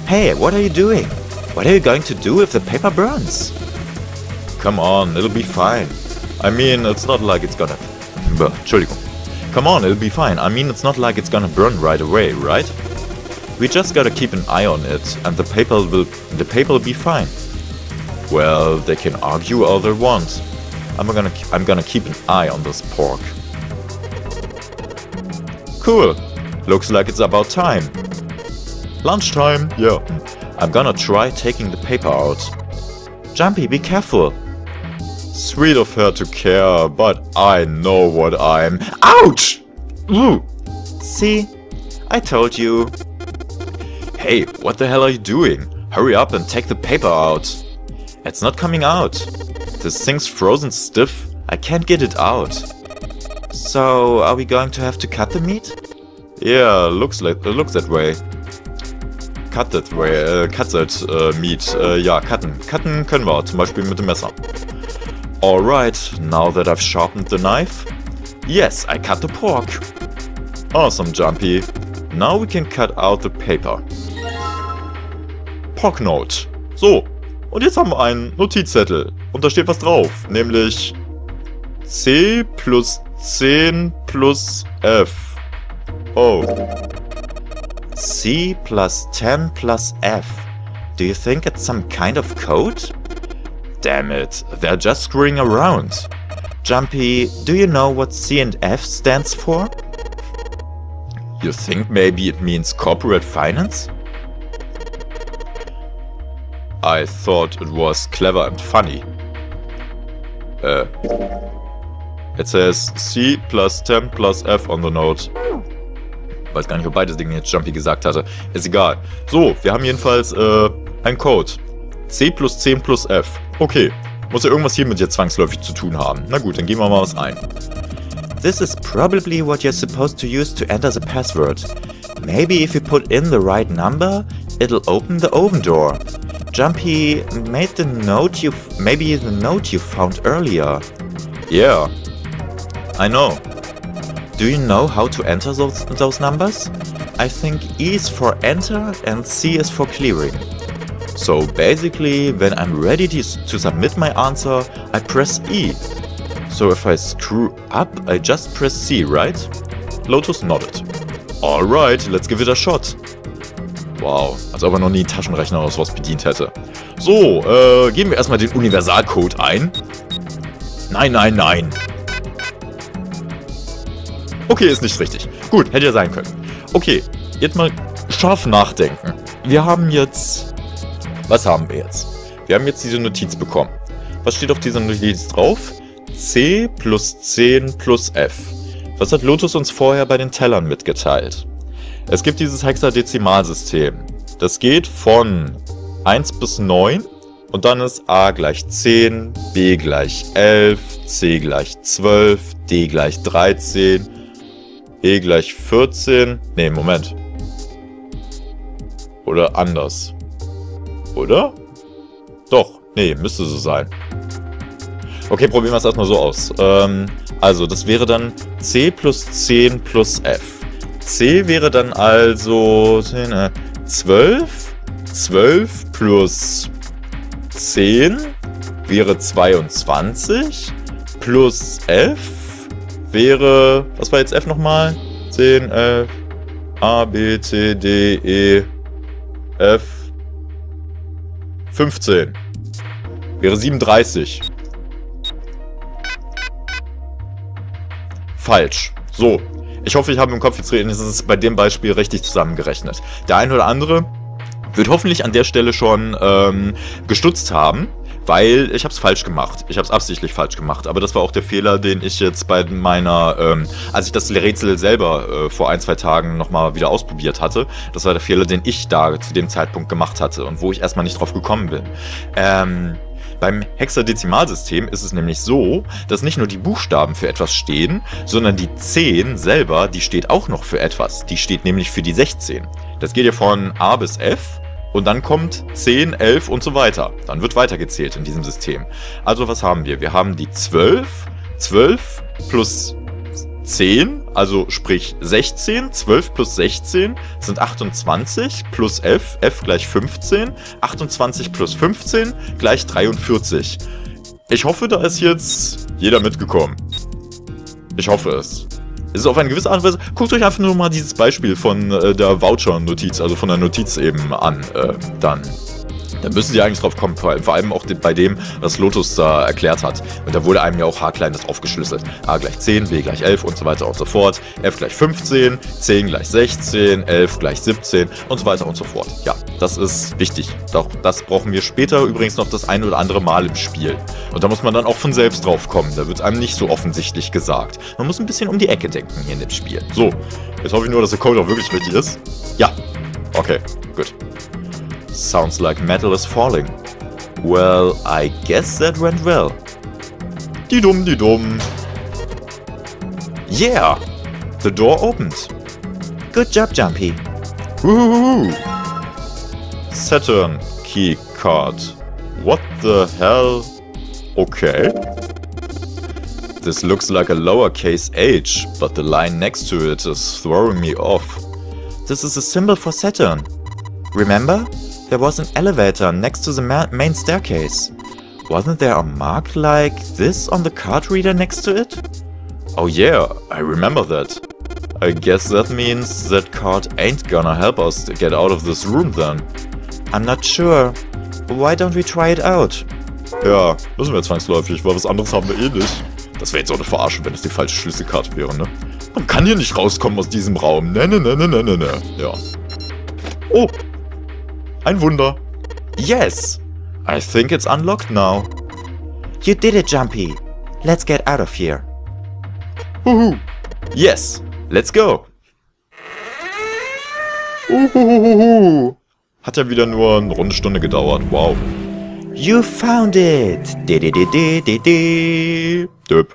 Hey, what are you doing? What are you going to do if the paper burns? Come on, it'll be fine. I mean, it's not like it's gonna... Entschuldigung. Come on, it'll be fine. I mean, it's not like it's gonna burn right away, right? We just gotta keep an eye on it, and the paper will be fine. Well, they can argue all they want. I'm gonna keep an eye on this pork. Cool. Looks like it's about time. Lunchtime, yeah. I'm gonna try taking the paper out. Jumpy, be careful. Sweet of her to care, but I know what I'm... Ouch! Ooh. See? I told you. Hey, what the hell are you doing? Hurry up and take the paper out. It's not coming out. This thing's frozen stiff. I can't get it out. So, are we going to have to cut the meat? Yeah, looks that way. Cut that meat. Ja, cutten. Cutten können wir, zum Beispiel mit dem Messer. Alright, now that I've sharpened the knife. Yes, I cut the pork. Awesome, Jumpy. Now we can cut out the paper. Pork Note. So, und jetzt haben wir einen Notizzettel. Und da steht was drauf, nämlich C plus 10 plus F. Oh. C plus 10 plus F. Do you think it's some kind of code? Damn it, they're just screwing around. Jumpy, do you know what C and F stands for? You think maybe it means corporate finance? I thought it was clever and funny. It says C plus 10 plus F on the note. Weiß gar nicht, ob beide Dinge jetzt Jumpy gesagt hatte. Ist egal. So, wir haben jedenfalls einen Code. C plus 10 plus F. Okay. Muss ja irgendwas hiermit jetzt zwangsläufig zu tun haben. Na gut, dann geben wir mal was ein. This is probably what you're supposed to use to enter the password. Maybe if you put in the right number, it'll open the oven door. Jumpy made the note maybe the note you found earlier. Yeah, I know. Do you know how to enter those numbers? I think E is for enter and C is for clearing. So basically, when I'm ready to submit my answer, I press E. So if I screw up, I just press C, right? Lotus nodded. Alright, let's give it a shot. Wow, als ob er noch nie einen Taschenrechner oder sowas bedient hätte. So, geben wir erstmal den Universalcode ein. Nein, nein, nein. Okay, ist nicht richtig. Gut, hätte ja sein können. Okay, jetzt mal scharf nachdenken. Wir haben jetzt... Was haben wir jetzt? Wir haben jetzt diese Notiz bekommen. Was steht auf dieser Notiz drauf? C plus 10 plus F. Was hat Lotus uns vorher bei den Tellern mitgeteilt? Es gibt dieses Hexadezimalsystem. Das geht von 1 bis 9 und dann ist A gleich 10, B gleich 11, C gleich 12, D gleich 13, E gleich 14. Ne, Moment. Oder anders. Oder? Doch, nee, müsste so sein. Okay, probieren wir es erstmal so aus. Also, das wäre dann C plus 10 plus F. C wäre dann also 12. 12 plus 10 wäre 22. Plus F wäre... Was war jetzt F nochmal? 10, F, A, B, C, D, E, F... 15. Wäre 37. Falsch. So. Ich hoffe, ich habe im Kopf jetzt es bei dem Beispiel richtig zusammengerechnet. Der eine oder andere wird hoffentlich an der Stelle schon gestutzt haben, weil ich habe es falsch gemacht. Ich habe es absichtlich falsch gemacht. Aber das war auch der Fehler, den ich jetzt bei meiner, als ich das Rätsel selber vor 1-2 Tagen nochmal wieder ausprobiert hatte. Das war der Fehler, den ich da zu dem Zeitpunkt gemacht hatte und wo ich erstmal nicht drauf gekommen bin. Beim Hexadezimalsystem ist es nämlich so, dass nicht nur die Buchstaben für etwas stehen, sondern die 10 selber, die steht auch noch für etwas. Die steht nämlich für die 16. Das geht ja von A bis F. Und dann kommt 10, 11 und so weiter. Dann wird weitergezählt in diesem System. Also was haben wir? Wir haben die 12. 12 plus 10, Also sprich 16, 12 plus 16 sind 28 plus f, f gleich 15, 28 plus 15 gleich 43. Ich hoffe, da ist jetzt jeder mitgekommen. Ich hoffe es. Es ist auf eine gewisse Art und Weise. Guckt euch einfach nur mal dieses Beispiel von der Voucher-Notiz, also von der Notiz eben an. Da müssen sie eigentlich drauf kommen, vor allem auch bei dem, was Lotus da erklärt hat. Und da wurde einem ja auch haarkleines aufgeschlüsselt. A gleich 10, B gleich 11 und so weiter und so fort. F gleich 15, 10 gleich 16, 11 gleich 17 und so weiter und so fort. Ja, das ist wichtig. Doch das brauchen wir später übrigens noch das ein oder andere Mal im Spiel. Und da muss man dann auch von selbst drauf kommen. Da wird einem nicht so offensichtlich gesagt. Man muss ein bisschen um die Ecke denken hier in dem Spiel. So, jetzt hoffe ich nur, dass der Code auch wirklich richtig ist. Ja, okay, gut. Sounds like metal is falling. Well, I guess that went well. Die dumm. Yeah! The door opened. Good job, Jumpy. Woohoo! Saturn key card. What the hell? Okay. This looks like a lowercase h, but the line next to it is throwing me off. This is a symbol for Saturn. Remember? There was an elevator next to the main staircase. Wasn't there a mark like this on the card reader next to it? Oh yeah, I remember that. I guess that means that card ain't gonna help us to get out of this room then. I'm not sure. Why don't we try it out? Ja, müssen wir zwangsläufig, weil was anderes haben wir eh nicht. Das wäre jetzt auch eine Verarschung, wenn es die falsche Schlüsselkarte wäre, ne? Man kann hier nicht rauskommen aus diesem Raum. Ne. Ja. Oh! Ein Wunder. Yes! I think it's unlocked now. You did it, Jumpy. Let's get out of here. Woohoo! Yes! Let's go! Hat ja wieder nur eine runde Stunde gedauert. Wow. You found it! Dip.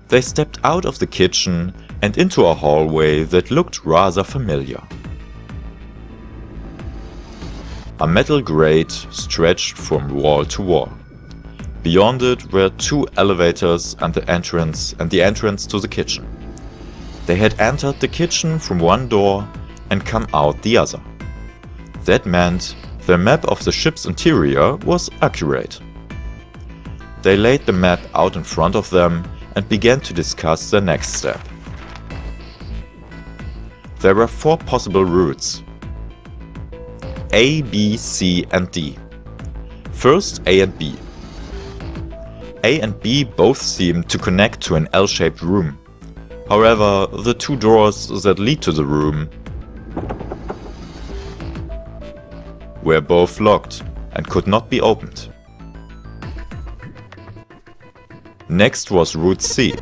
They stepped out of the kitchen and into a hallway that looked rather familiar. A metal grate stretched from wall to wall. Beyond it were two elevators and the entrance to the kitchen. They had entered the kitchen from one door and come out the other. That meant the map of the ship's interior was accurate. They laid the map out in front of them and began to discuss the next step. There were 4 possible routes: A, B, C and D. First, A and B. A and B both seem to connect to an L-shaped room. However, the 2 doors that lead to the room were both locked and could not be opened. Next was route C.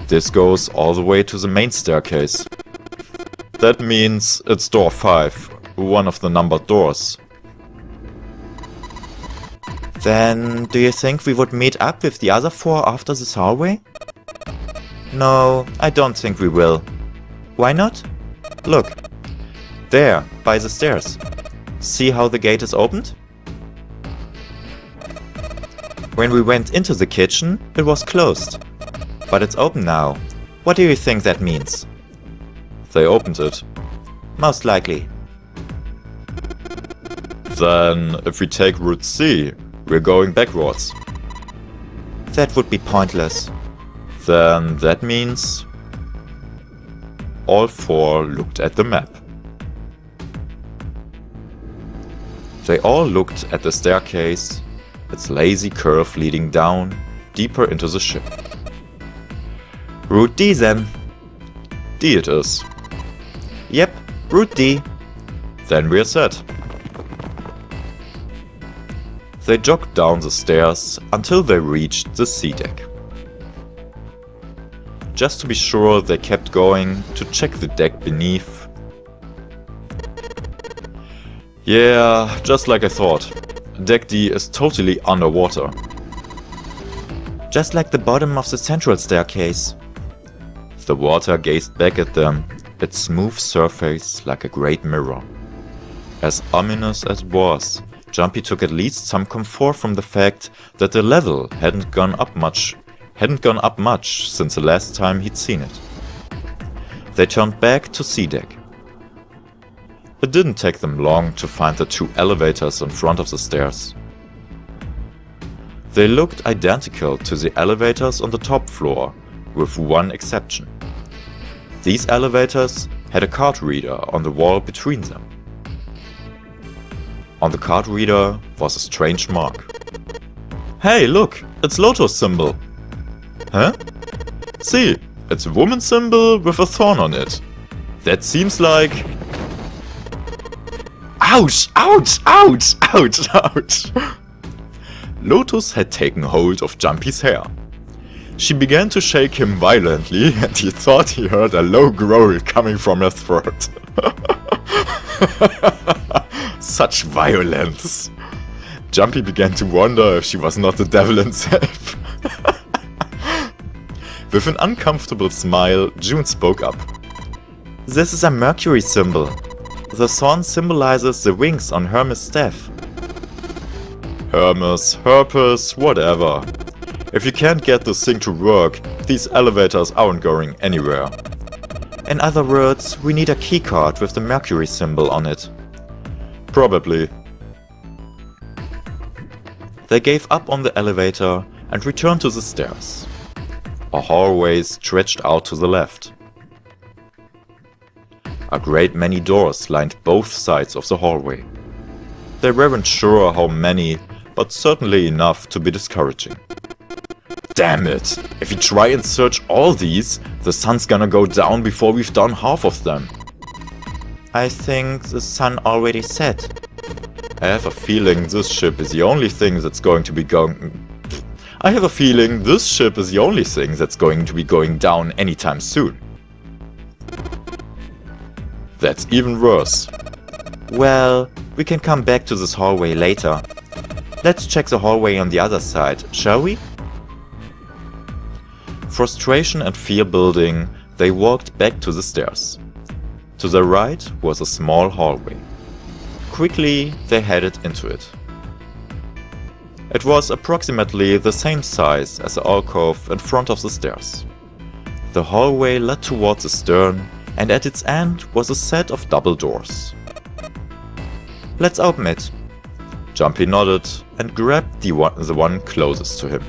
This goes all the way to the main staircase. That means it's door 5, one of the numbered doors. Then, do you think we would meet up with the other 4 after this hallway? No, I don't think we will. Why not? Look. There, by the stairs. See how the gate is opened? When we went into the kitchen, it was closed. But it's open now. What do you think that means? They opened it. Most likely. Then, if we take route C, we're going backwards. That would be pointless. Then that means all 4 looked at the map. They all looked at the staircase, its lazy curve leading down, deeper into the ship. Route D then. D it is. Yep, route D. Then we're set. They jogged down the stairs until they reached the sea deck. Just to be sure, they kept going to check the deck beneath. Yeah, just like I thought. Deck D is totally underwater. Just like the bottom of the central staircase. The water gazed back at them, its smooth surface like a great mirror. As ominous as it was, Jumpy took at least some comfort from the fact that the level hadn't gone up much hadn't gone up much since the last time he'd seen it. They turned back to C deck. It didn't take them long to find the 2 elevators in front of the stairs. They looked identical to the elevators on the top floor, with one exception. These elevators had a card reader on the wall between them. On the card reader was a strange mark. Hey, look! It's Lotus symbol! Huh? See, it's a woman symbol with a thorn on it. That seems like... Ouch! Ouch! Ouch! Ouch! Ouch! Lotus had taken hold of Jumpy's hair. She began to shake him violently, and he thought he heard a low growl coming from her throat. Such violence! Jumpy began to wonder if she was not the devil himself. With an uncomfortable smile, June spoke up. This is a Mercury symbol. The thorn symbolizes the wings on Hermes' staff. Hermes, Herpes, whatever. If you can't get this thing to work, these elevators aren't going anywhere. In other words, we need a keycard with the Mercury symbol on it. Probably. They gave up on the elevator and returned to the stairs. A hallway stretched out to the left. A great many doors lined both sides of the hallway. They weren't sure how many, but certainly enough to be discouraging. Damn it! If we try and search all these, the sun's gonna go down before we've done half of them. I think the sun already set. I have a feeling this ship is the only thing that's going to be going... I have a feeling this ship is the only thing that's going to be going down anytime soon. That's even worse. Well, we can come back to this hallway later. Let's check the hallway on the other side, shall we? Frustration and fear building, they walked back to the stairs. To the right was a small hallway. Quickly, they headed into it. It was approximately the same size as the alcove in front of the stairs. The hallway led towards the stern, and at its end was a set of double doors. Let's open it. Jumpy nodded and grabbed the one closest to him.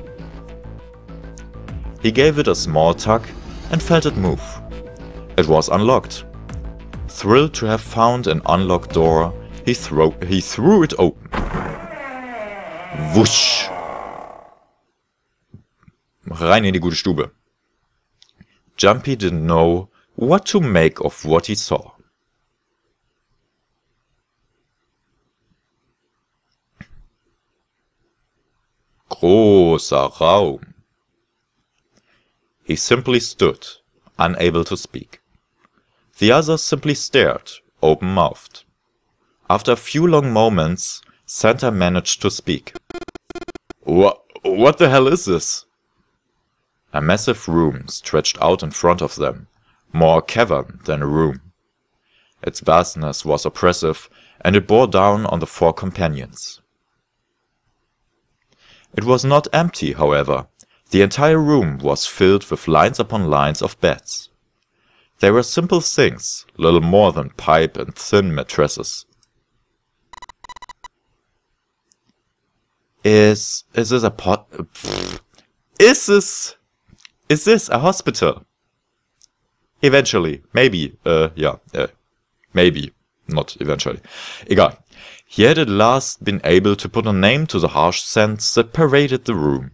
He gave it a small tug and felt it move. It was unlocked. Thrilled to have found an unlocked door, he threw it open. Wusch! Rein in die gute Stube. Jumpy didn't know what to make of what he saw. Großer Raum. He simply stood, unable to speak. The others simply stared, open-mouthed. After a few long moments, Santa managed to speak. What the hell is this? A massive room stretched out in front of them, more a cavern than a room. Its vastness was oppressive, and it bore down on the 4 companions. It was not empty, however. The entire room was filled with lines upon lines of beds. They were simple things, little more than pipe and thin mattresses. Is this a Is this a hospital? Eventually, maybe, maybe, not eventually. Egal. He had at last been able to put a name to the harsh scents that pervaded the room.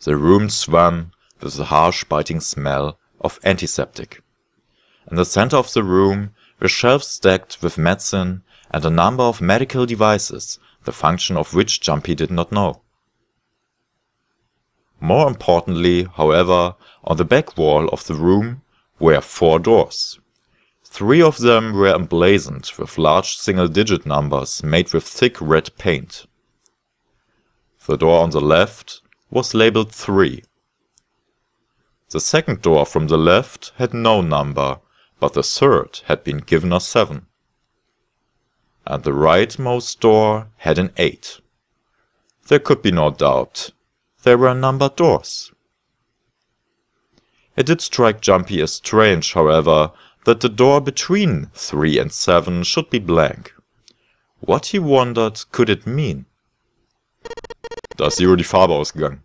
The room swam with the harsh biting smell of antiseptic. In the center of the room were shelves stacked with medicine and a number of medical devices, the function of which Jumpy did not know. More importantly, however, on the back wall of the room were 4 doors. 3 of them were emblazoned with large single-digit numbers made with thick red paint. The door on the left was labeled 3. The second door from the left had no number, but the third had been given a 7. And the rightmost door had an 8. There could be no doubt. They were numbered doors. It did strike Jumpy as strange, however, that the door between 3 and 7 should be blank. What, he wondered, could it mean? Da ist Zero die Farbe ausgegangen.